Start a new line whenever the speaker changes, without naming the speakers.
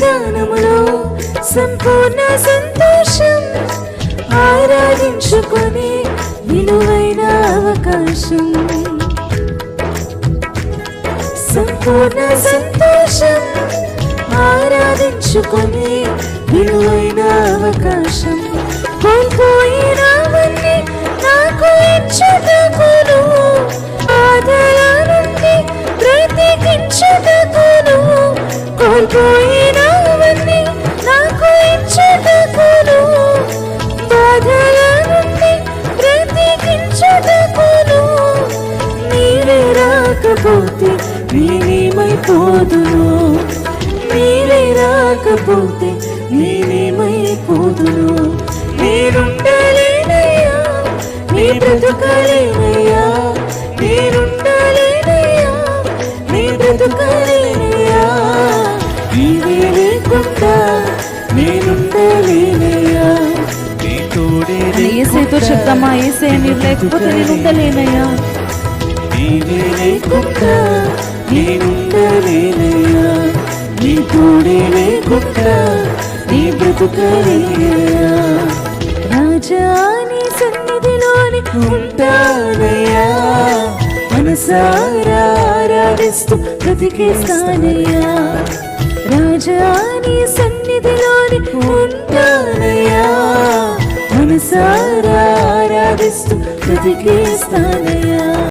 సన్నిధానములో సంపూర్ణ సంతోషం, ఆరాధించుకొని విలువైన అవకాశం. సంపూర్ణ సంతోషం, ఆరాధించుకొని విలువైన అవకాశం. కోల్పోయినవన్నీ నాకు ఇచ్చుటకును, బాధల నుండి బ్రతికించుటకును. కోల్పోయినవన్నీ నాకు ఇచ్చుటకును, బాధల నుండి బ్రతికించుటకును. నీవే రాకపోతే నేనేమైపోదును, నీవే రాకపోతే నేనేమైపోదును. నేనుండలేనయ్యా, నీ బ్రతుకలేనయ్యా, నేనుండలేనయ్యా, నీ బ్రతుకలేనయ్యా. నీవే లేకుండా నేనుండలేనయ్యా, నీ తోడే.
యేసేతో చెప్తామా, యేసే నీవు లేకపోతే నేను ఉండలేనయ్యా.
నీవే లేకుండా నేనుండలేనయ్యా, నీ తోడే లేకుండా నీ బ్రతుకలేనయ్యా. రాజా నీ సన్నిధిలోని ఉంటానయ్యా, మనసారా ఆరాధిస్తూ బ్రతికేస్తానయ్యా. రాజా నీ సన్నిధిలోని ఉంటానయ్యా, మనసారా ఆరాధిస్తూ బ్రతికేస్తానయ్యా.